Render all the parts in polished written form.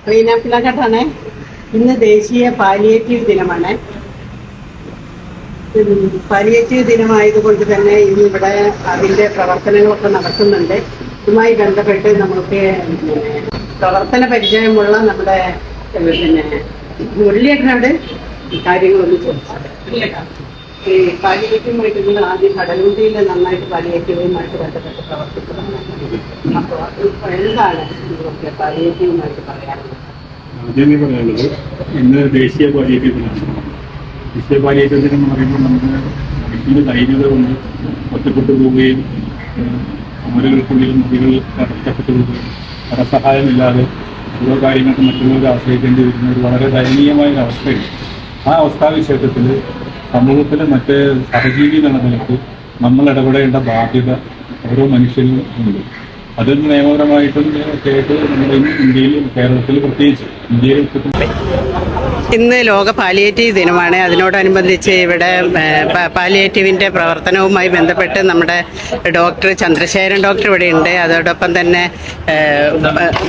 പൈനാപ്പിളാണ്. ഇന്ന് ദേശീയ പാലിയേറ്റീവ് ദിനമാണ്. പാലിയേറ്റീവ് ദിനമായതുകൊണ്ട് തന്നെ ഇന്നിവിടെ അതിൻ്റെ പ്രവർത്തനങ്ങളൊക്കെ നടക്കുന്നുണ്ട്. ഇതുമായി ബന്ധപ്പെട്ട് നമുക്ക് പ്രവർത്തന പരിചയമുള്ള നമ്മുടെ മുരളിയേട്ടനോട് കാര്യങ്ങളൊന്നും ചോദിച്ചത്. ഈ പാലിയേറ്റീവുമായിട്ട് നിങ്ങൾ ആദ്യം കടലുണ്ടിയിൽ നന്നായിട്ട് പാലിയേറ്റീവുമായിട്ട് ബന്ധപ്പെട്ട് പ്രവർത്തിക്കുന്നതാണ്. അപ്പോൾ എന്താണ് നിങ്ങൾക്ക് പാലിയേറ്റീവുമായിട്ട് പറയാനുള്ളത്? ആദ്യമേ പറയാനുള്ളത് ഇന്ന് ദേശീയ പാലിയേറ്റീവ് ദിനമാണ്. ദേശീയ പാലിയേറ്റീവ് ദിനം എന്ന് പറയുമ്പോൾ നമുക്ക് മനുഷ്യൻ്റെ ധൈര്യത കൊണ്ട് ഒറ്റപ്പെട്ടു പോവുകയും സമരങ്ങൾക്കുള്ളിൽ നദികൾ കടത്തപ്പെട്ടു പോവുകയും പരസഹായമില്ലാതെ ഓരോ കാര്യങ്ങൾക്ക് മറ്റുള്ളവരെ ആശ്രയിക്കേണ്ടി വരുന്ന ഒരു വളരെ ദയനീയമായ ഒരു അവസ്ഥയുണ്ട്. ആ അവസ്ഥാവിശേഷത്തിൽ സമൂഹത്തിലെ മറ്റ് സഹജീവി എന്നുള്ള നിലയ്ക്ക് നമ്മൾ ഇടപെടേണ്ട ബാധ്യത ഓരോ മനുഷ്യനും ഉണ്ട്. അതിന് നിയമപരമായിട്ടും ഒക്കെ ആയിട്ട് നമ്മുടെ ഇന്ത്യയിൽ, കേരളത്തിൽ പ്രത്യേകിച്ച് ഇന്ത്യയിൽ ഇന്ന് ലോക പാലിയേറ്റീവ് ദിനമാണ്. അതിനോടനുബന്ധിച്ച് ഇവിടെ പാലിയേറ്റീവിൻ്റെ പ്രവർത്തനവുമായി ബന്ധപ്പെട്ട് നമ്മുടെ ഡോക്ടർ ചന്ദ്രശേഖരൻ ഡോക്ടർ ഇവിടെ ഉണ്ട്. അതോടൊപ്പം തന്നെ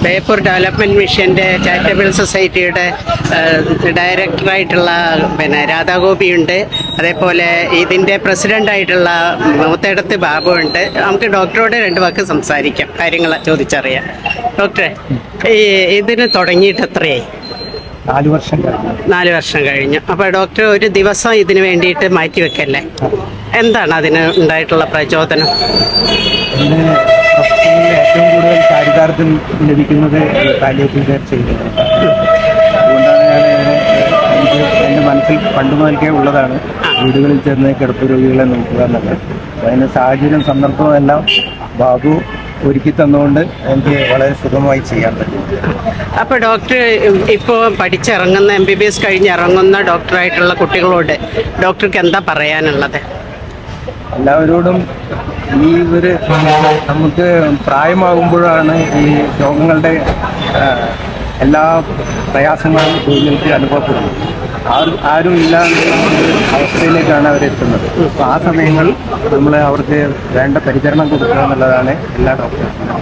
ബേപ്പൂർ ഡെവലപ്മെൻറ്റ് മിഷൻ്റെ ചാരിറ്റബിൾ സൊസൈറ്റിയുടെ ഡയറക്ടറായിട്ടുള്ള രാധാഗോപിയുണ്ട്. അതേപോലെ ഇതിൻ്റെ പ്രസിഡൻ്റായിട്ടുള്ള മൂത്തേടത്ത് ബാബു ഉണ്ട്. നമുക്ക് ഡോക്ടറോട് രണ്ട് വാക്ക് സംസാരിക്കാം, കാര്യങ്ങൾ ചോദിച്ചറിയാം. ഡോക്ടറെ, ഇതിന് തുടങ്ങിയിട്ട് എത്രയായി? 4 വർഷം കഴിഞ്ഞു. 4 വർഷം കഴിഞ്ഞു. അപ്പോൾ ഡോക്ടർ ഒരു ദിവസം ഇതിന് വേണ്ടിയിട്ട് മാറ്റിവെക്കല്ലേ? എന്താണ് അതിന് ഉണ്ടായിട്ടുള്ള പ്രചോദനം? ഇതിന് ഏറ്റവും കൂടുതൽ ചാരിതാർത്ഥ്യം ലഭിക്കുന്നത് പാലിയേറ്റീവ് കെയർ ചെയ്യുന്നത്. അതുകൊണ്ടാണ് എനിക്ക് എൻ്റെ മനസ്സിൽ പണ്ട് മുതൽക്കേ ഉള്ളതാണ് വീടുകളിൽ ചെന്ന് കിടപ്പ് രോഗികളെ നോക്കുക എന്നുള്ളത്. അതിന് സാഹചര്യം സന്ദർഭവും എല്ലാം ബാബു ഒരുക്കി തന്നുകൊണ്ട് എനിക്ക് വളരെ സുഖമായി ചെയ്യാൻ പറ്റും. അപ്പോൾ ഡോക്ടർ ഇപ്പോൾ പഠിച്ചിറങ്ങുന്ന MBBS കഴിഞ്ഞിറങ്ങുന്ന ഡോക്ടറായിട്ടുള്ള കുട്ടികളോട് ഡോക്ടർക്ക് എന്താ പറയാനുള്ളത്? എല്ലാവരോടും ഈ ഒരു നമുക്ക് പ്രായമാകുമ്പോഴാണ് ഈ രോഗങ്ങളുടെ എല്ലാ പ്രയാസങ്ങളും രോഗികൾക്ക് അനുഭവപ്പെടുന്നത്. ആരും ഇല്ലാത്ത അവസ്ഥയിലേക്കാണ് അവരെത്തുന്നത്. അപ്പോൾ ആ സമയങ്ങളിൽ നമ്മൾ അവർക്ക് വേണ്ട പരിചരണം കൊടുക്കുക എന്നുള്ളതാണ് എല്ലാ ഡോക്ടേഴ്സിനും.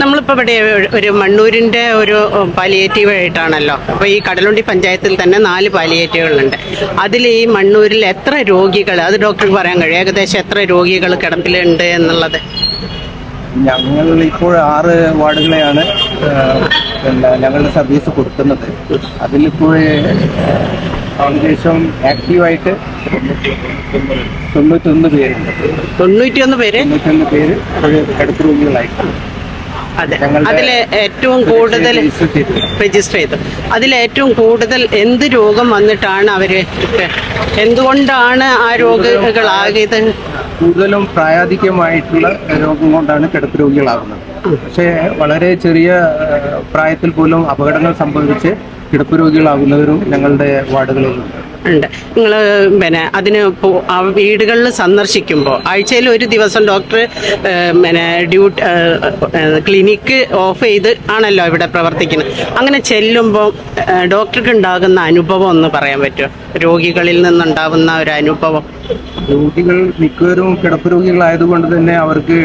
നമ്മളിപ്പോൾ ഇവിടെ ഒരു മണ്ണൂരിൻ്റെ ഒരു പാലിയേറ്റീവ് ആയിട്ടാണല്ലോ. അപ്പോൾ ഈ കടലുണ്ടി പഞ്ചായത്തിൽ തന്നെ 4 പാലിയേറ്റീവുകളുണ്ട്. അതിൽ ഈ മണ്ണൂരിൽ എത്ര രോഗികൾ, അത് ഡോക്ടർക്ക് പറയാൻ കഴിയും, ഏകദേശം എത്ര രോഗികൾ കിടപ്പിലുണ്ട് എന്നുള്ളത്? ഞങ്ങൾ ഇപ്പോൾ 6 വാർഡുകളെയാണ് ഞങ്ങളുടെ സർവീസ് കൊടുക്കുന്നത്. അതിലിപ്പോൾ ഏകദേശം ആക്റ്റീവായിട്ട് 91 പേരുണ്ട്. 91 പേര് കിടപ്പ് രോഗികളായിട്ട്. അതെ, അതിൽ ഏറ്റവും കൂടുതൽ രജിസ്റ്റർ ചെയ്തു. അതിലേറ്റവും കൂടുതൽ എന്ത് രോഗം വന്നിട്ടാണ് അവര്, എന്തുകൊണ്ടാണ് ആ രോഗികളാകിയത്? കൂടുതലും പ്രായാധിക്യമായിട്ടുള്ള രോഗം കൊണ്ടാണ് കിടപ്പ് രോഗികളാകുന്നത്. പക്ഷേ വളരെ ചെറിയ പ്രായത്തിൽ പോലും അപകടങ്ങൾ സംഭവിച്ച് കിടപ്പ് രോഗികളാകുന്നവരും ഞങ്ങളുടെ വാർഡുകളിലുണ്ട്. ഉണ്ട്. നിങ്ങൾ അതിന് വീടുകളിൽ സന്ദർശിക്കുമ്പോൾ ആഴ്ചയിൽ ഒരു ദിവസം ഡോക്ടർ ക്ലിനിക്ക് ഓഫ് ചെയ്ത് ആണല്ലോ ഇവിടെ പ്രവർത്തിക്കുന്നത്. അങ്ങനെ ചെല്ലുമ്പോൾ ഡോക്ടർക്ക് ഉണ്ടാകുന്ന അനുഭവം ഒന്ന് പറയാൻ പറ്റുമോ? രോഗികളിൽ നിന്നുണ്ടാവുന്ന ഒരു അനുഭവം. രോഗികൾ മിക്കവരും കിടപ്പ് രോഗികളായതുകൊണ്ട് തന്നെ അവർക്ക്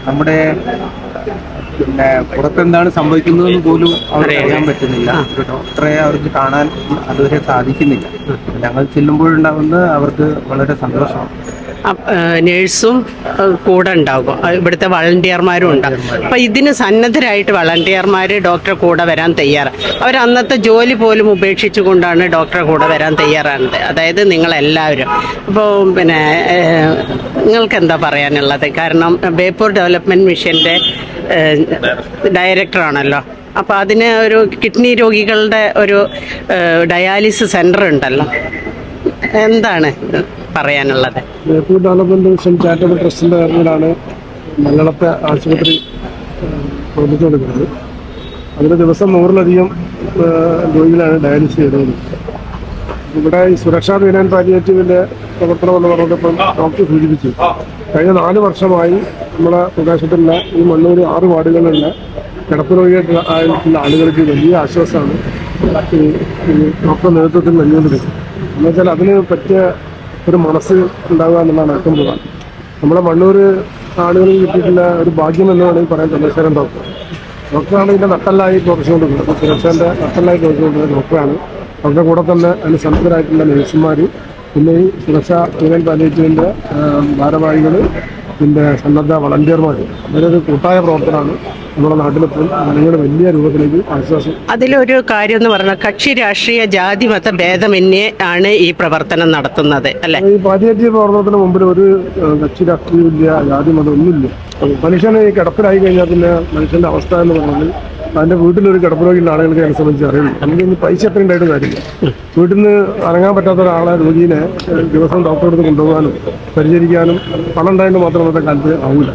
നമ്മുടെ പുറത്തെന്താണ് സംഭവിക്കുന്നതെന്ന് പോലും അവർക്ക് അറിയാൻ പറ്റുന്നില്ല. ഒരു ഡോക്ടറെ അവർക്ക് കാണാൻ അതുവരെ സാധിക്കുന്നില്ല. ഞങ്ങൾ ചെല്ലുമ്പോഴുണ്ടാകുന്നത് അവർക്ക് വളരെ സന്തോഷമാണ്. നേഴ്സും കൂടെ ഉണ്ടാകും, ഇവിടുത്തെ വളണ്ടിയർമാരും ഉണ്ടാകും. അപ്പം ഇതിന് സന്നദ്ധരായിട്ട് വളണ്ടിയർമാർ ഡോക്ടറെ കൂടെ വരാൻ തയ്യാറാണ്. അവർ അന്നത്തെ ജോലി പോലും ഉപേക്ഷിച്ചുകൊണ്ടാണ് ഡോക്ടറെ കൂടെ വരാൻ തയ്യാറാണത്. അതായത് നിങ്ങളെല്ലാവരും. അപ്പോൾ നിങ്ങൾക്ക് എന്താ പറയാനുള്ളത്? കാരണം ബേപ്പൂർ ഡെവലപ്മെൻറ്റ് മിഷൻ്റെ ഡയറക്ടറാണല്ലോ. അപ്പോൾ അതിന് ഒരു കിഡ്നി രോഗികളുടെ ഒരു ഡയാലിസിസ് സെൻ്റർ ഉണ്ടല്ലോ, എന്താണ് പറയാനുള്ളത്? ബേപ്പൂർ ഡെവലപ്മെന്റ് മിഷൻ ചാരിറ്റബിൾ ട്രസ്റ്റിന്റെ പേരിലാണ് മലയാളത്തെ ആശുപത്രി പ്രവർത്തിച്ചുകൊണ്ടിരിക്കുന്നത്. അതിന് ദിവസം 100-ലധികം രോഗികളാണ് ഡയാലിസിസ് ചെയ്തത്. ഇവിടെ ഈ സുരക്ഷാ ബീനാൻ പാലിയേറ്റീവിന്റെ പ്രവർത്തനം എന്ന് പറഞ്ഞപ്പോൾ ഡോക്ടർ സൂചിപ്പിച്ചു, കഴിഞ്ഞ 4 വർഷമായി നമ്മുടെ പ്രദേശത്തുള്ള ഈ മണ്ണൂർ 6 വാർഡുകളിലുള്ള കിടപ്പ് രോഗികളായിട്ടുള്ള ആളുകൾക്ക് വലിയ ആശ്വാസമാണ് ഈ ഡോക്ടറുടെ നേതൃത്വത്തിൽ നൽകിക്കൊണ്ടിരിക്കുന്നത്. എന്നുവെച്ചാൽ അതിന് പറ്റിയ ഒരു മനസ്സ് ഉണ്ടാകുക എന്നുള്ളതാണ് ഏറ്റവും പ്രധാനം. നമ്മുടെ മണ്ണൂർ ആളുകളിൽ കിട്ടിയിട്ടുള്ള ഒരു ഭാഗ്യം എന്ന് വേണമെങ്കിൽ പറയാൻ ചന്ദ്രശേഖരൻ ഡോക്ടർ. ഡോക്ടറാണ് ഇതിന്റെ നട്ടല്ലായി പ്രവർത്തിച്ചുകൊണ്ടിരുന്നത്. സുരക്ഷേന്റെ നട്ടല്ലായി പ്രവർത്തിച്ചുകൊണ്ടിരുന്ന ഡോക്ടറാണ്. അവരുടെ കൂടെ തന്നെ അതിന് സന്നദ്ധരായിട്ടുള്ള നഴ്സുമാർ, പിന്നെ ഈ സുരക്ഷാ യൂണിയൻ പാലിയേറ്റീവിന്റെ ഭാരവാഹികൾ, പിന്നെ സന്നദ്ധ വളണ്ടിയർമാർ, അവരൊരു കൂട്ടായ പ്രവർത്തനമാണ് നമ്മുടെ നാട്ടിലെപ്പോഴും ജനങ്ങളുടെ വലിയ രൂപത്തിലേക്ക് ആശ്വാസം. അതിലൊരു കാര്യം എന്ന് പറഞ്ഞാൽ കക്ഷി രാഷ്ട്രീയ ജാതി മത ഭേദമന്യേ ആണ് ഈ പ്രവർത്തനം നടത്തുന്നത് അല്ലെ? ഈ പാലിയേറ്റീവ് പ്രവർത്തനത്തിന് മുമ്പിൽ ഒരു കക്ഷി രാഷ്ട്രീയമില്ല, ജാതി മതം ഒന്നുമില്ല. മനുഷ്യനെ ഈ കിടപ്പിലായി കഴിഞ്ഞാൽ പിന്നെ മനുഷ്യന്റെ അവസ്ഥ എന്ന് പറഞ്ഞാൽ അതിന്റെ വീട്ടിലൊരു കിടപ്പ് രോഗിയുള്ള ആളുകൾക്ക് അതിനെ സംബന്ധിച്ച് അറിയുള്ളൂ. നമുക്ക് ഇനി പൈസ എത്ര ഉണ്ടായിട്ട് കാര്യമില്ല. വീട്ടിൽ നിന്ന് ഇറങ്ങാൻ പറ്റാത്ത ഒരാളെ രോഗീനെ ദിവസം ഡോക്ടറെ അടുത്ത് കൊണ്ടുപോകാനും പരിചരിക്കാനും പണം ഉണ്ടായിട്ട് മാത്രം അന്നത്തെ കാലത്ത് ആവില്ല.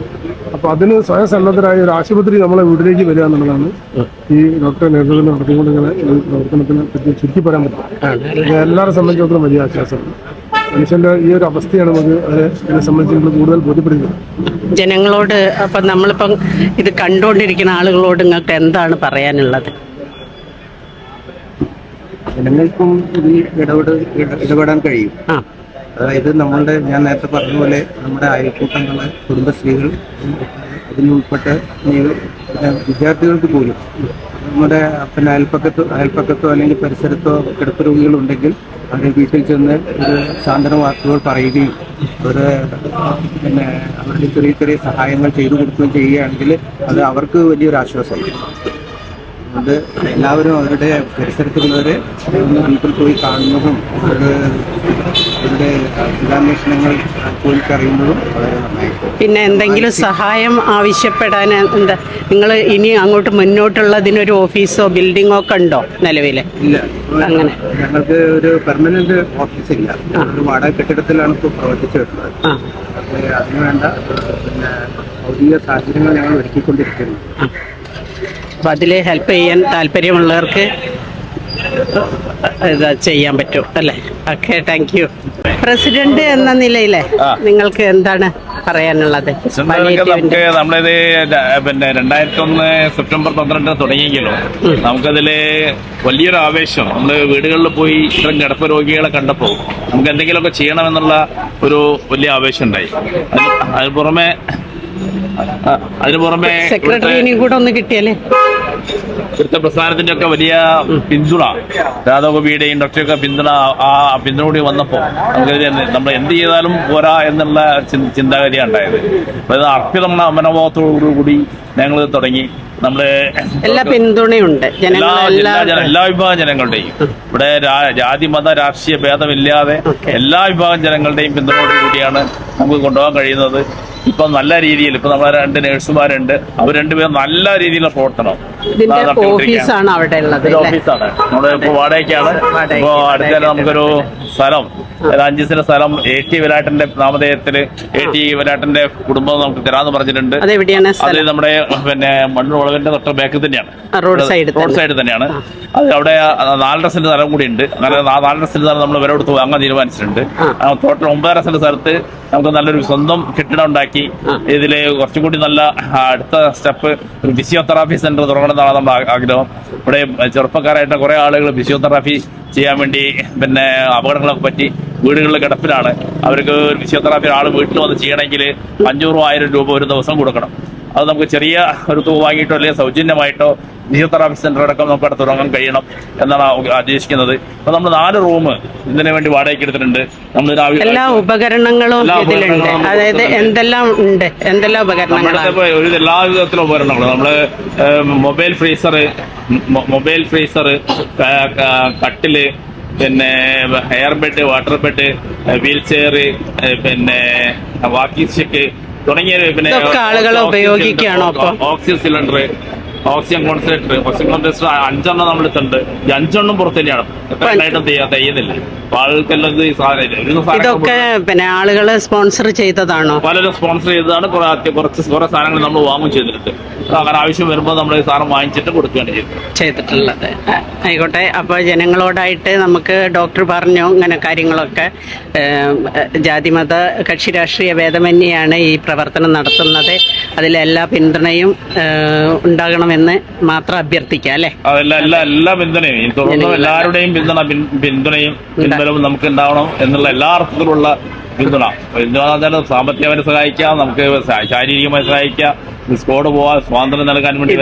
അപ്പൊ അതിന് സ്വയം സന്നദ്ധരായ ഒരു ആശുപത്രി നമ്മളെ വീട്ടിലേക്ക് വരിക എന്നുള്ളതാണ് ഈ ഡോക്ടറെ നേതൃത്വത്തിൽ നടത്തിക്കൊണ്ടിങ്ങനെ ഈ പ്രവർത്തനത്തിനെ പറ്റി ചുരുക്കി പറയാൻ പറ്റും. എല്ലാവരെ സംബന്ധിച്ചിടത്തോളം വലിയ ആശ്വാസമാണ്. മനുഷ്യന്റെ ഈ ഒരു അവസ്ഥയാണ് നമുക്ക് അതിനെ സംബന്ധിച്ച് കൂടുതൽ ബോധ്യപ്പെടുന്നത്. ജനങ്ങളോട് അപ്പം നമ്മളിപ്പം ഇത് കണ്ടുകൊണ്ടിരിക്കുന്ന ആളുകളോട് നിങ്ങൾക്ക് എന്താണ് പറയാനുള്ളത്? ജനങ്ങൾക്കും ഇതിൽ ഇടപെടാൻ കഴിയും. അതായത് നമ്മളുടെ, ഞാൻ നേരത്തെ പറഞ്ഞ പോലെ നമ്മുടെ അയൽക്കൂട്ടങ്ങൾ, കുടുംബശ്രീകൾ, അതിലുൾപ്പെട്ട വിദ്യാർത്ഥികൾക്ക് പോലും നമ്മുടെ പിന്നെ അയൽപ്പക്കത്തോ അല്ലെങ്കിൽ പരിസരത്തോ കിടപ്പ് രോഗികളുണ്ടെങ്കിൽ അവരുടെ വീട്ടിൽ ചെന്ന് ഒരു സാന്ത്വന വാക്കുകൾ പറയുകയും പിന്നെ അവരുടെ ചെറിയ ചെറിയ സഹായങ്ങൾ ചെയ്തു കൊടുക്കുകയും ചെയ്യുകയാണെങ്കിൽ അത് അവർക്ക് വലിയൊരു ആശ്വാസമായിരിക്കും. അതുകൊണ്ട് എല്ലാവരും അവരുടെ പരിസരത്തുള്ളവരെ വീട്ടിൽ പോയി കാണുന്നതും അവരുടെ സുഖാന്വേഷണങ്ങൾ ചോദിച്ചറിയുന്നതും വളരെ നന്നായിരിക്കും. പിന്നെ എന്തെങ്കിലും സഹായം ആവശ്യപ്പെടാൻ എന്താ നിങ്ങൾ ഇനി അങ്ങോട്ട് മുന്നോട്ടുള്ളതിനൊരു ഓഫീസോ ബിൽഡിങ്ങോ ഒക്കെ ഉണ്ടോ നിലവിൽ? ഇല്ല, അങ്ങനെ ഞങ്ങൾക്ക് ഒരു പെർമനന്റ് ഓഫീസ് ഇല്ല. ഒരു വാടക കെട്ടിടത്തിലാണ് ഇപ്പോൾ പ്രവർത്തിച്ചു വരുന്നത്. അതിനുവേണ്ട പിന്നെ ഭൗതിക സാഹചര്യങ്ങൾ ഞങ്ങൾ ഒരുക്കിക്കൊണ്ടിരിക്കുന്നു. അപ്പം അതിൽ ഹെൽപ്പ് ചെയ്യാൻ താല്പര്യമുള്ളവർക്ക് ചെയ്യാൻ പറ്റും അല്ലേ? Okay, thank you. പ്രസിഡന്റ് എന്ന നിലയിലെ നിങ്ങൾക്ക് എന്താണ് പറയാനുള്ളത്? നമുക്ക് നമ്മളിത് പിന്നെ 2001 സെപ്റ്റംബർ 12 തുടങ്ങിയെങ്കിലും നമുക്കതില് വലിയൊരു ആവേശം, നമ്മള് വീടുകളിൽ പോയി ഇത്തരം കിടപ്പ് രോഗികളെ കണ്ടപ്പോൾ നമുക്ക് എന്തെങ്കിലുമൊക്കെ ചെയ്യണമെന്നുള്ള ഒരു വലിയ ആവേശം ഉണ്ടായി. അതിന് പുറമെ സെക്രട്ടറിനെ കൂടെ ഒന്ന് കിട്ടിയാലേ ഇവിടുത്തെ പ്രസ്ഥാനത്തിന്റെ ഒക്കെ വലിയ പിന്തുണ, രാധവകവിയുടെയും ഡോക്ടറൊക്കെ പിന്തുണ, ആ പിന്തുണ കൂടി വന്നപ്പോൾ നമുക്ക് നമ്മൾ എന്ത് ചെയ്താലും പോരാ എന്നുള്ള ചിന്താഗതിയാണ് ഉണ്ടായത്. അതായത് അർപ്പിത മനോഭാവത്തോടുകൂടി ഞങ്ങൾ തുടങ്ങി. നമ്മള് എല്ലാ പിന്തുണയുണ്ട്, എല്ലാ വിഭാഗം ജനങ്ങളുടെയും, ഇവിടെ ജാതി മത രാഷ്ട്രീയ ഭേദമില്ലാതെ എല്ലാ വിഭാഗം ജനങ്ങളുടെയും പിന്തുണയോട് കൂടിയാണ് നമുക്ക് കൊണ്ടുപോകാൻ കഴിയുന്നത്. ഇപ്പൊ നല്ല രീതിയിൽ ഇപ്പൊ നമ്മളെ 2 നഴ്സുമാരുണ്ട്, അവർ രണ്ടുപേരും നല്ല രീതിയിലുള്ള പ്രവർത്തനം. ഓഫീസാണ് അവിടെ ഉള്ളത്, ഓഫീസാണ്. നമ്മളിപ്പോ വാടകയ്ക്കാണ്. ഇപ്പോ അടുത്ത നമുക്കൊരു സ്ഥലം, 5 സെന്റ് സ്ഥലം AT വിരാട്ടന്റെ നാമധേയത്തില് AT വിരാട്ടന്റെ കുടുംബം നമുക്ക് തരാന്ന് പറഞ്ഞിട്ടുണ്ട്. അത് നമ്മുടെ പിന്നെ മണ്ണൂർ വളവിന്റെ തൊട്ട് ബാക്കിൽ തന്നെയാണ്, റോഡ് സൈഡ് തന്നെയാണ്. അത് അവിടെ 4.5 സെന്റ് സ്ഥലം കൂടി ഉണ്ട്. അങ്ങനെ 4.5 സെന്റ് സ്ഥലം നമ്മൾ വില കൊടുത്ത് വാങ്ങാൻ തീരുമാനിച്ചിട്ടുണ്ട്. ടോട്ടൽ 9.5 സെന്റ് സ്ഥലത്ത് നമുക്ക് നല്ലൊരു സ്വന്തം കെട്ടിടം ഉണ്ടാക്കി ഇതില് കുറച്ചും കൂടി നല്ല അടുത്ത സ്റ്റെപ്പ് ഒരു ഫിസിയോതെറാപ്പി സെന്റർ തുടങ്ങണം എന്നാണ് നമ്മുടെ ആഗ്രഹം. ഇവിടെ ചെറുപ്പക്കാരായിട്ട് കുറെ ആളുകൾ ഫിസിയോതെറാപ്പി ചെയ്യാൻ വേണ്ടി പിന്നെ അപകടങ്ങളൊക്കെ പറ്റി വീടുകളിൽ കിടപ്പിലാണ്. അവർക്ക് ഒരു ഫിസിയോതെറാപ്പി ആൾ വീട്ടിൽ വന്ന് ചെയ്യണമെങ്കിൽ 500,000 രൂപ ഒരു ദിവസം കൊടുക്കണം. അത് നമുക്ക് ചെറിയ ഒരു തുക വാങ്ങിയിട്ടോ അല്ലെങ്കിൽ സൗജന്യമായിട്ടോ ഫിസിയോതെറാപ്പി സെന്റർ അടക്കം നമുക്ക് അവിടെ തുടങ്ങാൻ കഴിയണം എന്നാണ് ഉദ്ദേശിക്കുന്നത്. അപ്പൊ നമ്മൾ 4 റൂം ഇതിനു വേണ്ടി വാടകയ്ക്ക് എടുത്തിട്ടുണ്ട്. നമ്മൾ എല്ലാ ഉപകരണങ്ങളും ഇതിലുണ്ട്. അതായത് എന്തെല്ലാം ഉണ്ട്, എന്തെല്ലാം ഉപകരണങ്ങൾ? എല്ലാ വിധത്തിലുള്ള ഉപകരണങ്ങളും നമ്മള് മൊബൈൽ ഫ്രീസർ, കട്ടില്, പിന്നെ air bed, water bed, wheel chair, പിന്നെ വാക്കിംഗ് സ്റ്റിക്ക് തുടങ്ങിയ പിന്നെ ആളുകൾ ഉപയോഗിക്കുകയാണോ? ഓക്സിജൻ സിലിണ്ടർ, ഓക്സിജൻ കോൺസെൻട്രേറ്റർ 5 നമ്മൾ എടുത്തിട്ടുണ്ട്. 5 പുറത്ത് തന്നെയാണ്, എത്രയായിട്ടും ചെയ്യുന്നില്ല. അപ്പൊ ആൾക്കെല്ലാം ഇതൊക്കെ പിന്നെ ആളുകള് സ്പോൺസർ ചെയ്തതാണോ? പലരും സ്പോൺസർ ചെയ്തതാണ്. കുറെ സാധനങ്ങൾ നമ്മൾ വാങ്ങും ചെയ്തിട്ടുണ്ട്. അങ്ങനെ ആവശ്യം വരുമ്പോൾ നമ്മൾ സാധനം വാങ്ങിച്ചിട്ട് കൊടുക്കുകയാണ് ചെയ്തിട്ടുള്ളത്. ആയിക്കോട്ടെ. അപ്പൊ ജനങ്ങളോടായിട്ട് നമുക്ക് ഡോക്ടർ പറഞ്ഞു ഇങ്ങനെ കാര്യങ്ങളൊക്കെ, ജാതിമത കക്ഷി രാഷ്ട്രീയ ഭേദമന്യെയാണ് ഈ പ്രവർത്തനം നടത്തുന്നത്. അതിലെല്ലാ പിന്തുണയും ഉണ്ടാകണമെന്ന് മാത്രം അഭ്യർത്ഥിക്കാം അല്ലെ? എല്ലാ പിന്തുണയും തുടർന്നും എല്ലാവരുടെയും പിന്തുണയും പിൻബലവും നമുക്ക് ഉണ്ടാവണം എന്നുള്ള എല്ലാ അർത്ഥത്തിലുള്ള പിന്തുണ സാമ്പത്തികമായി സഹായിക്കാം, നമുക്ക് ശാരീരികമായി സഹായിക്കാം, സ്കോഡ് പോവാൻ സ്വാതന്ത്ര്യം നൽകാൻ വേണ്ടി